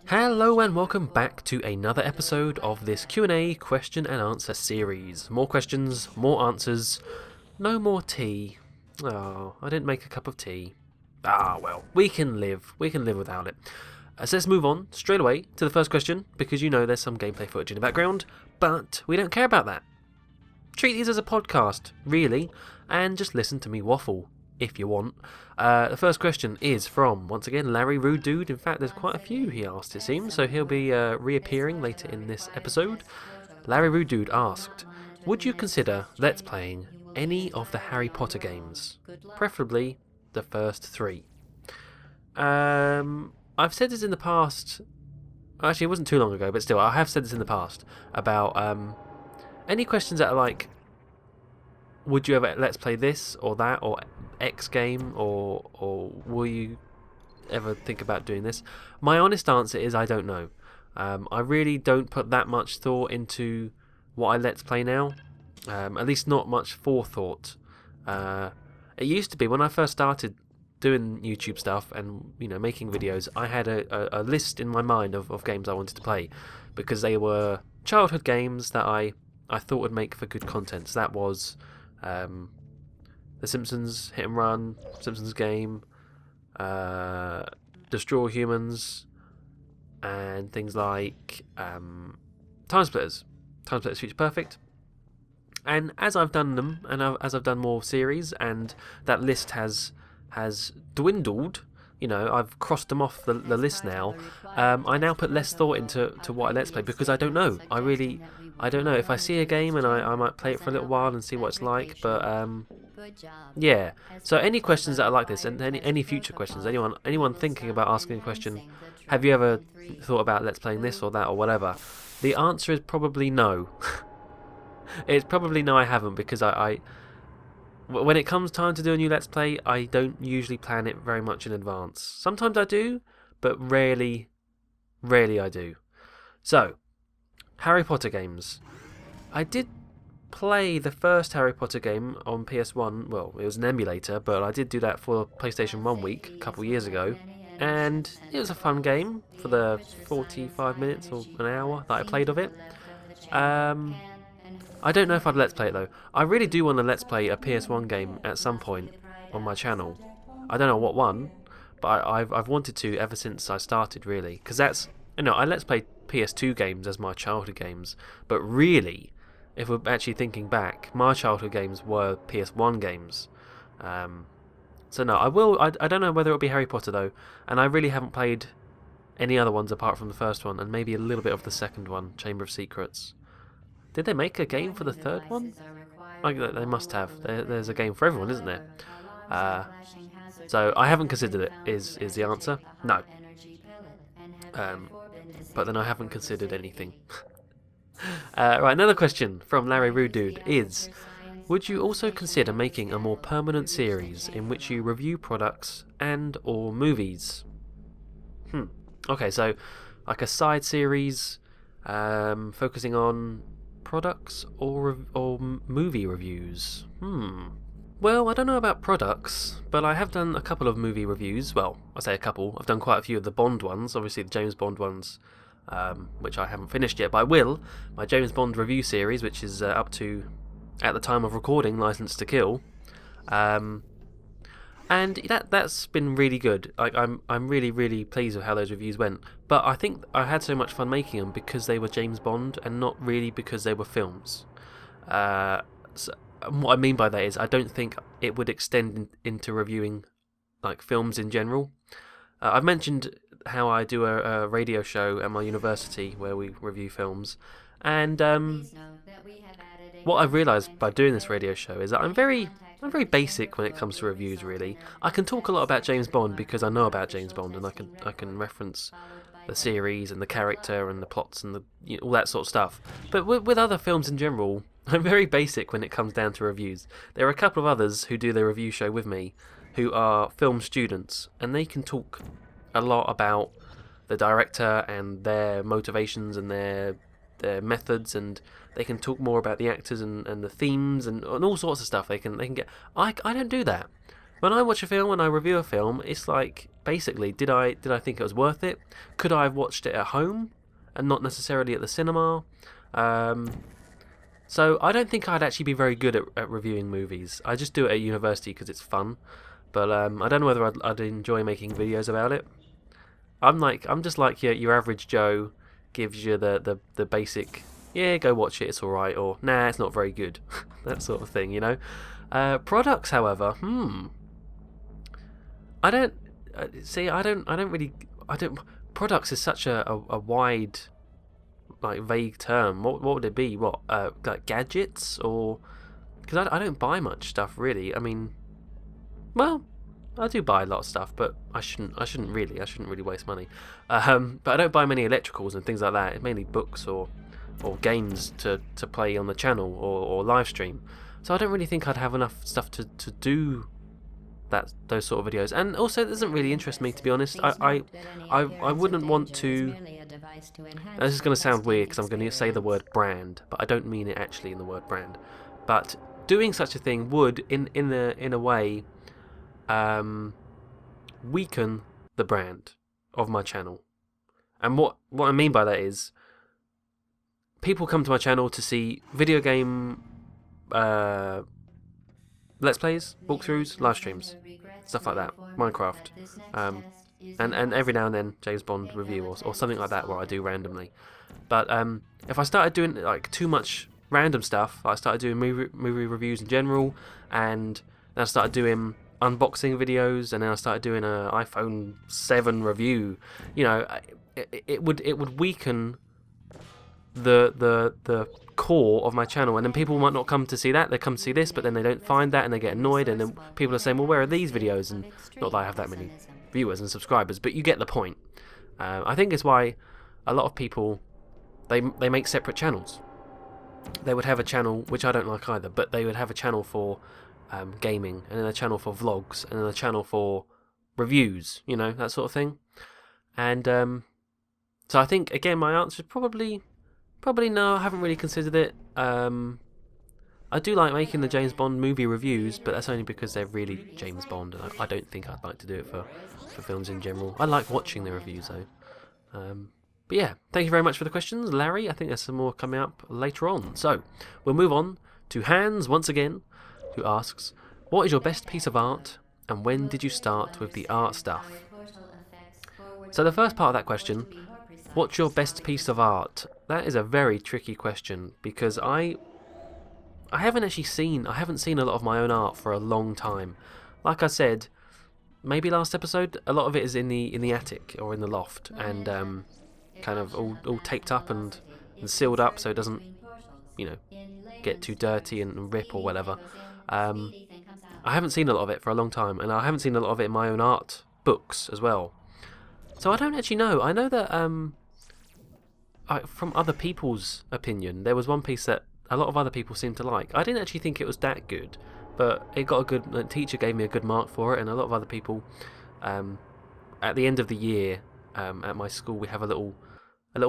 Hello and welcome back to another episode of this Q&A question and answer series. More questions, more answers, no more tea. Oh, I didn't make a cup of tea. Ah, well, we can live without it. So let's move on straight away to the first question, because you know there's some gameplay footage in the background, but we don't care about that. Treat these as a podcast, really, and just listen to me waffle, if you want. The first question is from, once again, Larry Rude Dude. In fact, there's quite a few he asked, it seems, so he'll be reappearing later in this episode. Larry Rude Dude asked, would you consider Let's Playing any of the Harry Potter games? Preferably the first three. I've said this in the past. Actually, it wasn't too long ago, but still, I have said this in the past about any questions that are like, would you ever Let's Play this or that or X game or will you ever think about doing this? My honest answer is I don't know. I really don't put that much thought into what I Let's Play now. At least not much forethought. It used to be when I first started doing YouTube stuff and making videos, I had a list in my mind of games I wanted to play because they were childhood games that I thought would make for good content. So that was The Simpsons Hit and Run, Simpsons Game, Destroy Humans, and things like Time Splitters Future Perfect. And as I've done them, and as I've done more series, and that list has dwindled, I've crossed them off the list now. I now put less thought into what I Let's Play because I don't know. I don't know. If I see a game and I might play it for a little while and see what it's like, but yeah. So any questions that are like this, and any future questions, anyone thinking about asking a question, have you ever thought about Let's Playing this or that or whatever? The answer is probably no. It's probably no, I haven't, because when it comes time to do a new Let's Play, I don't usually plan it very much in advance. Sometimes I do, but rarely I do. So, Harry Potter games. I did play the first Harry Potter game on PS1. Well, it was an emulator, but I did do that for PlayStation 1 week a couple years ago. And it was a fun game for the 45 minutes or an hour that I played of it. I don't know if I'd Let's Play it though. I really do want to Let's Play a PS1 game at some point on my channel. I don't know what one, but I've wanted to ever since I started, really. Because that's, I Let's Play PS2 games as my childhood games, but really, if we're actually thinking back, my childhood games were PS1 games. So no, I don't know whether it'll be Harry Potter though, and I really haven't played any other ones apart from the first one, and maybe a little bit of the second one, Chamber of Secrets. Did they make a game for the third one? They must have. There's a game for everyone, isn't there? So I haven't considered it, is the answer. No. But then I haven't considered anything. Right, another question from Larry Rude Dude is, would you also consider making a more permanent series in which you review products and or movies? Okay, so like a side series focusing on products or movie reviews? Well, I don't know about products, but I have done a couple of movie reviews. Well, I say a couple. I've done quite a few of the Bond ones, obviously the James Bond ones, which I haven't finished yet, but I will. My James Bond review series, which is up to, at the time of recording, Licence to Kill. And that's been really good. I'm really pleased with how those reviews went. But I think I had so much fun making them because they were James Bond and not really because they were films. So what I mean by that is I don't think it would extend into reviewing like films in general. I've mentioned how I do a radio show at my university where we review films, and what I've realised by doing this radio show is that I'm very basic when it comes to reviews, really. I can talk a lot about James Bond because I know about James Bond, and I can reference the series and the character and the plots and all that sort of stuff. But with other films in general, I'm very basic when it comes down to reviews. There are a couple of others who do their review show with me who are film students, and they can talk a lot about the director and their motivations and their methods, and they can talk more about the actors and the themes and all sorts of stuff. They can get. I don't do that. When I watch a film and I review a film, it's like basically, did I think it was worth it? Could I have watched it at home and not necessarily at the cinema? So I don't think I'd actually be very good at reviewing movies. I just do it at university because it's fun. But I don't know whether I'd enjoy making videos about it. I'm just like your average Joe, gives you the basic, yeah, go watch it, it's alright, or nah, it's not very good. That sort of thing, you know. Products, however, I don't see. I don't really. I don't. Products is such a wide, like, vague term. What would it be? What like gadgets, or because I don't buy much stuff really. I mean, well, I do buy a lot of stuff, but I shouldn't really waste money. But I don't buy many electricals and things like that. It's mainly books or games to play on the channel or live stream. So I don't really think I'd have enough stuff to do those sort of videos. And also, it doesn't really interest me, to be honest. I wouldn't want to. This is going to sound weird because I'm going to say the word brand, but I don't mean it actually in the word brand. But doing such a thing would, in a way, weaken the brand of my channel. And what I mean by that is, people come to my channel to see video game let's plays, walkthroughs, live streams, stuff like that, Minecraft, and every now and then James Bond review or something like that where I do randomly. But if I started doing like too much random stuff, I started doing movie reviews in general, and then I started doing unboxing videos, and then I started doing an iPhone 7 review. You know, it would weaken the core of my channel, and then people might not come to see that. They come to see this, but then they don't find that, and they get annoyed, and then people are saying, well, where are these videos? And not that I have that many viewers and subscribers, but you get the point. I think it's why a lot of people, they make separate channels. They would have a channel, which I don't like either, but they would have a channel for gaming, and then a channel for vlogs, and then a channel for reviews, you know, that sort of thing. And so I think, again, my answer is probably no. I haven't really considered it. I do like making the James Bond movie reviews, but that's only because they're really James Bond, and I don't think I'd like to do it for films in general. I like watching the reviews though. But yeah, thank you very much for the questions, Larry. I think there's some more coming up later on. So we'll move on to Hans once again, who asks, what is your best piece of art, and when did you start with the art stuff? So the first part of that question, what's your best piece of art? That is a very tricky question, because I haven't seen a lot of my own art for a long time. Like I said, maybe last episode, a lot of it is in the attic or in the loft, and kind of all taped up and sealed up so it doesn't, you know, get too dirty and rip or whatever. I haven't seen a lot of it for a long time, and I haven't seen a lot of it in my own art books as well. So I don't actually know. I know that from other people's opinion, there was one piece that a lot of other people seemed to like. I didn't actually think it was that good, but it got the teacher gave me a good mark for it, and a lot of other people, at the end of the year, at my school, we have a little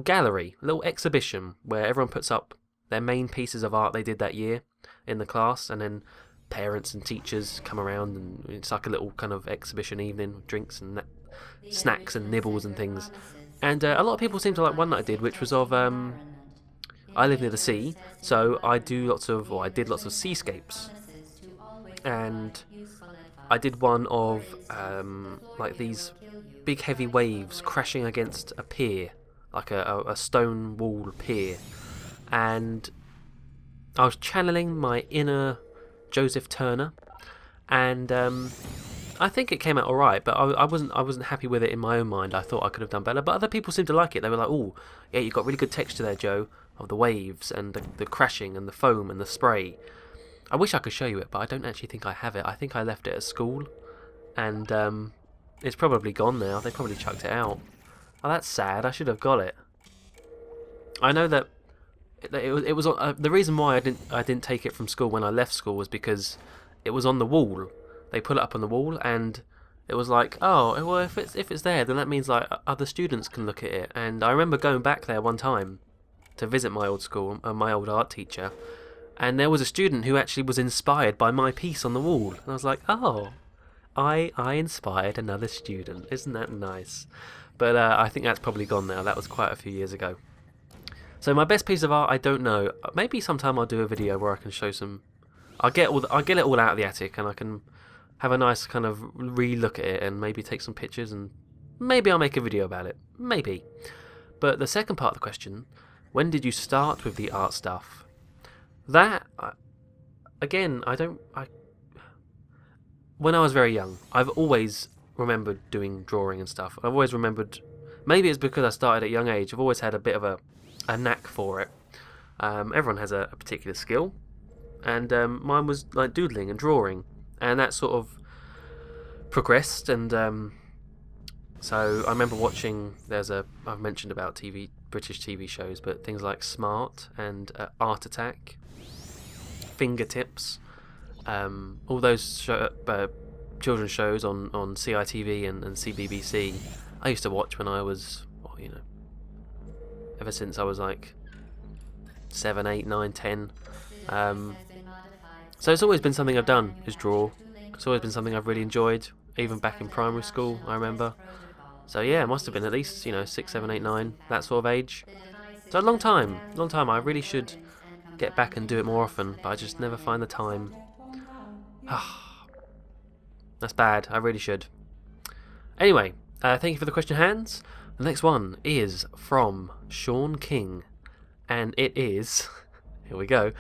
gallery, a little exhibition where everyone puts up their main pieces of art they did that year in the class, and then parents and teachers come around, and it's like a little kind of exhibition evening with drinks and snacks and nibbles and things. And a lot of people seem to like one that I did, which was of I live near the sea, so I did lots of seascapes, and I did one of like these big heavy waves crashing against a pier, like a stone wall pier, and I was channeling my inner Joseph Turner, and I think it came out alright, but I wasn't happy with it in my own mind. I thought I could have done better, but other people seemed to like it. They were like, oh, yeah, you got really good texture there, Joe, of the waves and the crashing and the foam and the spray. I wish I could show you it, but I don't actually think I have it. I think I left it at school, and it's probably gone now. They probably chucked it out. Oh, that's sad. I should have got it. I know that it was the reason why I didn't take it from school when I left school was because it was on the wall. They put it up on the wall, and it was like, oh, well, if it's there, then that means like other students can look at it. And I remember going back there one time to visit my old school, my old art teacher, and there was a student who actually was inspired by my piece on the wall. And I was like, oh, I inspired another student. Isn't that nice? But I think that's probably gone now. That was quite a few years ago. So my best piece of art, I don't know. Maybe sometime I'll do a video where I can show some. I'll get it all out of the attic, and I can have a nice kind of re-look at it, and maybe take some pictures, and maybe I'll make a video about it. Maybe. But the second part of the question, when did you start with the art stuff? That, again, when I was very young, I've always remembered doing drawing and stuff. I've always remembered, maybe it's because I started at a young age, I've always had a bit of a knack for it. Everyone has a particular skill, and mine was like doodling and drawing, and that sort of progressed, and so I remember watching, I've mentioned about British TV shows, but things like Smart and Art Attack, Fingertips, all those children's shows on CITV and CBBC, I used to watch when I was, ever since I was like 7, 8, 9, 10. So it's always been something I've done, is draw. It's always been something I've really enjoyed, even back in primary school, I remember. So yeah, it must have been at least, 6, 7, 8, 9, that sort of age. So a long time. I really should get back and do it more often, but I just never find the time. That's bad, I really should. Anyway, thank you for the question, Hans. The next one is from Sean King, and it is, here we go,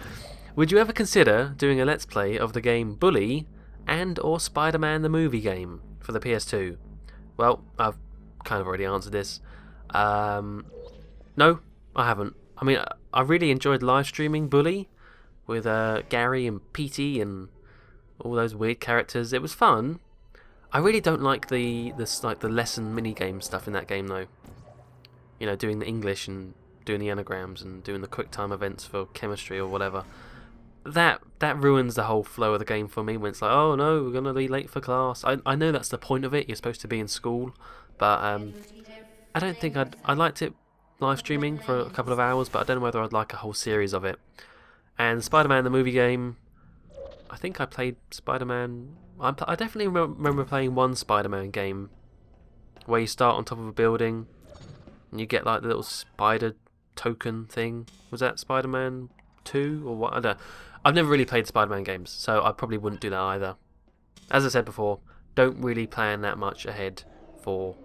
would you ever consider doing a Let's Play of the game Bully and or Spider-Man the movie game for the PS2? Well, I've kind of already answered this. No, I haven't. I mean, I really enjoyed live streaming Bully with Gary and Petey and all those weird characters. It was fun. I really don't like the lesson mini game stuff in that game though. Doing the English and doing the anagrams and doing the quick time events for chemistry or whatever. That ruins the whole flow of the game for me when it's like, oh no, we're gonna be late for class. I know that's the point of it. You're supposed to be in school, but I don't think I liked it live streaming for a couple of hours, but I don't know whether I'd like a whole series of it. And Spider-Man the movie game, I think I played Spider-Man. I definitely remember playing one Spider-Man game where you start on top of a building and you get like the little spider token thing. Was that Spider-Man 2 or what? I don't know. I've never really played Spider-Man games, so I probably wouldn't do that either. As I said before, don't really plan that much ahead for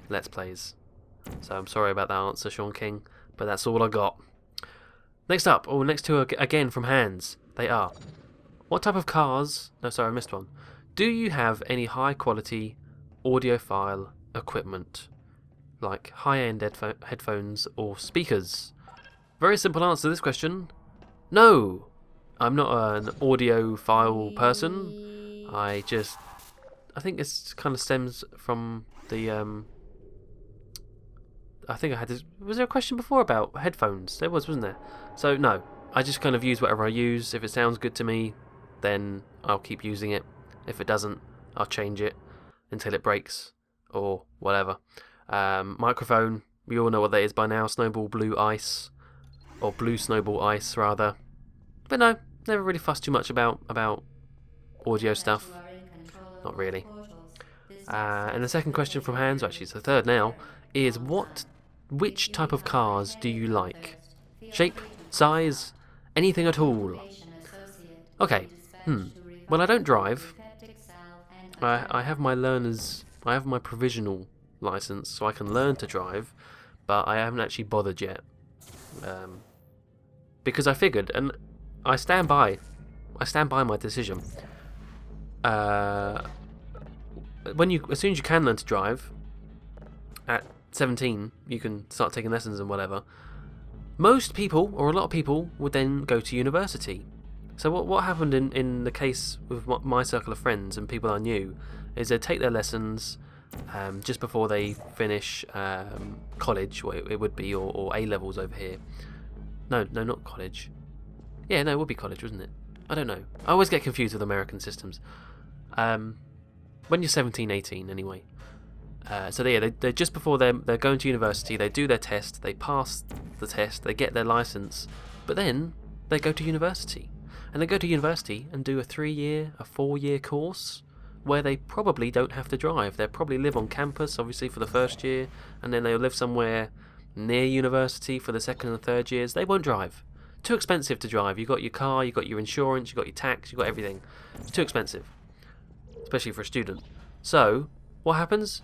Let's Plays. So I'm sorry about that answer, Sean King, but that's all I got. Next two again from Hans. They are, what type of cars... No, sorry, I missed one. Do you have any high-quality audiophile equipment? Like high-end headphones or speakers? Very simple answer to this question. No! I'm not an audiophile person. I think it kind of stems from the... I think I had this... Was there a question before about headphones? There was, wasn't there? So, no. I just kind of use whatever I use. If it sounds good to me, then I'll keep using it. If it doesn't, I'll change it until it breaks or whatever. Microphone, we all know what that is by now. Snowball Blue Ice, or Blue Snowball Ice rather. But no, never really fussed too much about audio stuff. Not really. And the second question from Hans, actually it's the third now, is which type of cars do you like? Shape, size, anything at all? Okay. Well, I don't drive. I have my provisional license, so I can learn to drive, but I haven't actually bothered yet. Because I figured, and I stand by my decision. As soon as you can learn to drive, at 17, you can start taking lessons and whatever. Most people, or a lot of people, would then go to university. So what happened in the case with my circle of friends and people I knew is they'd take their lessons just before they finish college, or it would be, or A-levels over here. No, not college. Yeah, no, it would be college, wouldn't it? I don't know. I always get confused with American systems. When you're 17, 18, anyway. So they just before they're going to university, they do their test, they pass the test, they get their license, but then they go to university. And they go to university and do a 3-year, a 4-year course where they probably don't have to drive. They'll probably live on campus, obviously, for the first year, and then they'll live somewhere near university for the second and third years. They won't drive. Too expensive to drive. You've got your car, you've got your insurance, you've got your tax, you've got everything. It's too expensive, especially for a student. So, what happens?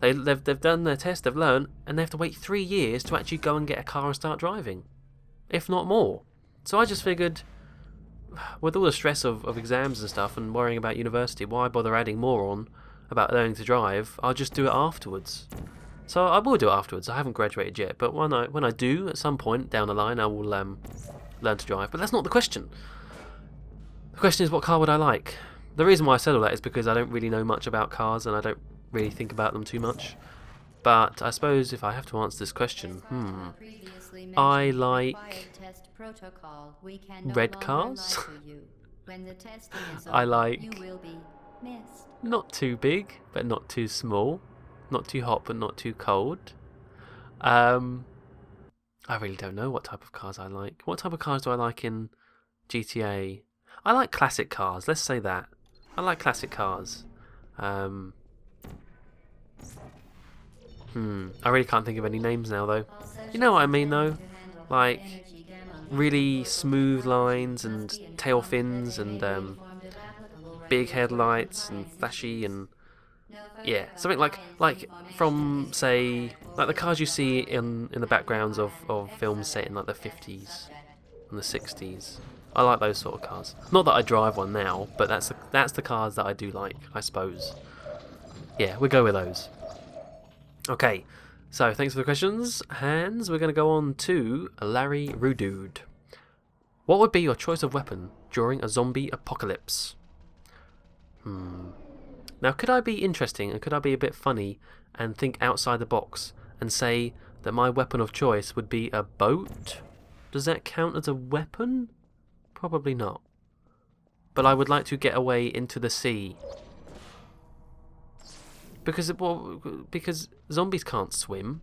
They've done their test, they've learned, and they have to wait 3 years to actually go and get a car and start driving, if not more. So I just figured, with all the stress of exams and stuff and worrying about university, why bother adding more on about learning to drive? I'll just do it afterwards. So I will do it afterwards. I haven't graduated yet, but when I do, at some point down the line, I will learn to drive. But that's not the question. The question is, what car would I like? The reason why I said all that is because I don't really know much about cars and I don't really think about them too much. But I suppose if I have to answer this question, I like red cars. I like not too big, but not too small. Not too hot, but not too cold. I really don't know what type of cars I like. What type of cars do I like in GTA? I like classic cars, let's say that. I like classic cars. I really can't think of any names now, though. You know what I mean, though? Like, really smooth lines and tail fins and big headlights and flashy and... yeah, something like from, say, like the cars you see in the backgrounds of films set in like the 50s and the 60s. I like those sort of cars. Not that I drive one now, but that's the cars that I do like, I suppose. Yeah, we'll go with those. Okay, so thanks for the questions, Hans. We're going to go on to Larry Rudude. What would be your choice of weapon during a zombie apocalypse? Now, could I be interesting and could I be a bit funny and think outside the box and say that my weapon of choice would be a boat? Does that count as a weapon? Probably not. But I would like to get away into the sea. Because zombies can't swim.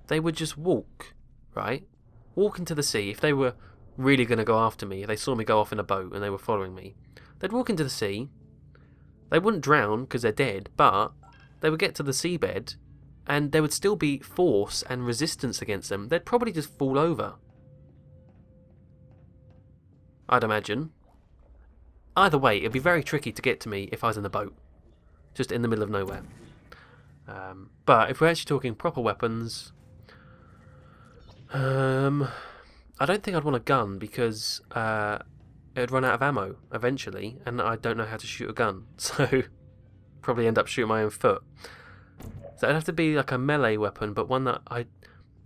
They would just walk, right? Walk into the sea. If they were really going to go after me, if they saw me go off in a boat and they were following me, they'd walk into the sea. They wouldn't drown because they're dead, but they would get to the seabed and there would still be force and resistance against them. They'd probably just fall over, I'd imagine. Either way, it'd be very tricky to get to me if I was in a boat, just in the middle of nowhere. But if we're actually talking proper weapons, I don't think I'd want a gun because it'd run out of ammo eventually, and I don't know how to shoot a gun, so probably end up shooting my own foot. So it'd have to be like a melee weapon, but one that I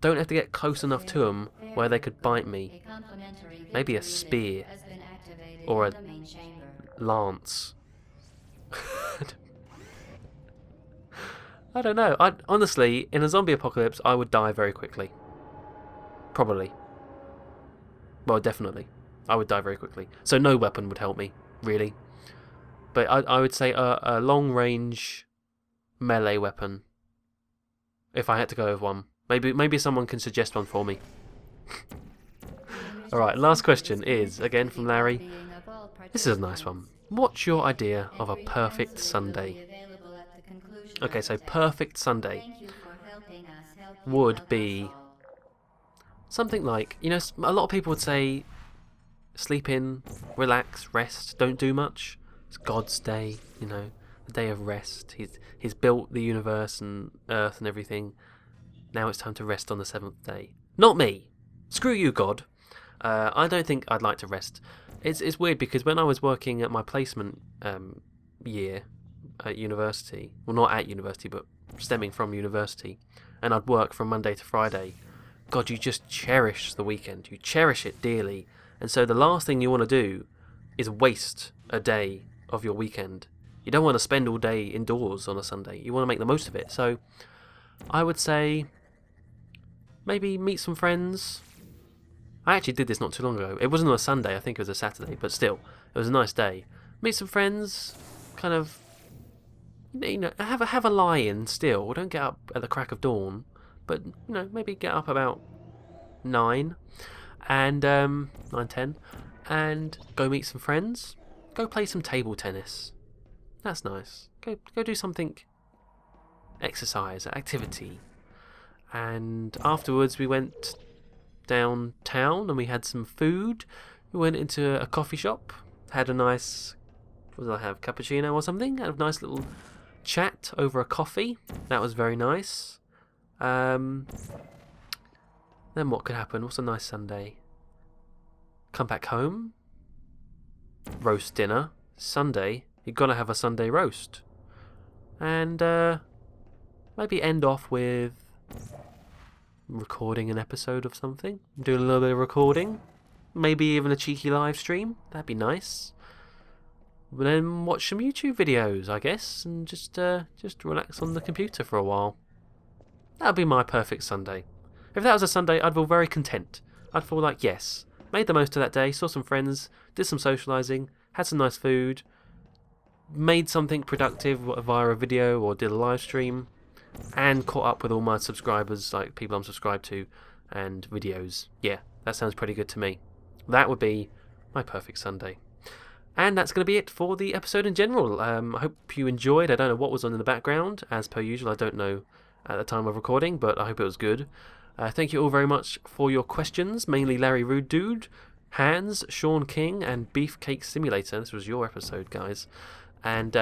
don't have to get close enough to them where they could bite me. Maybe a spear or a lance. I don't know. Honestly, in a zombie apocalypse, I would die very quickly. Probably. Well, definitely. I would die very quickly. So no weapon would help me, really. But I would say a long-range melee weapon, if I had to go with one. Maybe someone can suggest one for me. Alright, last question is, again from Larry. This is a nice one. What's your idea of a perfect Sunday? Okay, so perfect Sunday would be something like, you know, a lot of people would say sleep in, relax, rest, don't do much. It's God's day, you know, the day of rest. He's built the universe and earth and everything. Now it's time to rest on the 7th day. Not me. Screw you, God. I don't think I'd like to rest. It's weird because when I was working at my placement year at university, well, not at university, but stemming from university, and I'd work from Monday to Friday, God, you just cherish the weekend. You cherish it dearly. And so the last thing you want to do is waste a day of your weekend. You don't want to spend all day indoors on a Sunday. You want to make the most of it. So I would say maybe meet some friends. I actually did this not too long ago. It wasn't on a Sunday, I think it was a Saturday, but still, it was a nice day. Meet some friends, kind of, you know, have a lie-in still. Don't get up at the crack of dawn, but, you know, maybe get up about 9, and 9:10, and go meet some friends. Go play some table tennis. That's nice. Go do something, exercise, activity. And afterwards we went downtown and we had some food. We went into a coffee shop, had a nice, what did I have, cappuccino or something? Had a nice little chat over a coffee. That was very nice. Then what could happen? What's a nice Sunday? Come back home. Roast dinner. Sunday, you're gonna have a Sunday roast. And maybe end off with recording an episode of something. Doing a little bit of recording. Maybe even a cheeky live stream. That'd be nice. But then watch some YouTube videos, I guess, and just relax on the computer for a while. That'd be my perfect Sunday. If that was a Sunday, I'd feel very content. I'd feel like, yes, made the most of that day, saw some friends, did some socialising, had some nice food, made something productive via a video or did a live stream, and caught up with all my subscribers, like people I'm subscribed to, and videos. Yeah, that sounds pretty good to me. That would be my perfect Sunday. And that's going to be it for the episode in general. I hope you enjoyed. I don't know what was on in the background, as per usual. I don't know at the time of recording, but I hope it was good. Thank you all very much for your questions, mainly Larry Rude Dude, Hans, Sean King, and Beefcake Simulator. This was your episode, guys. And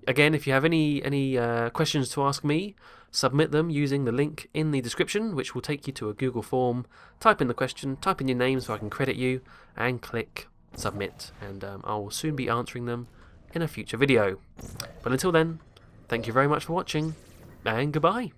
again, if you have any questions to ask me, submit them using the link in the description, which will take you to a Google form. Type in the question, type in your name so I can credit you, and click submit. And I will soon be answering them in a future video. But until then, thank you very much for watching, and goodbye.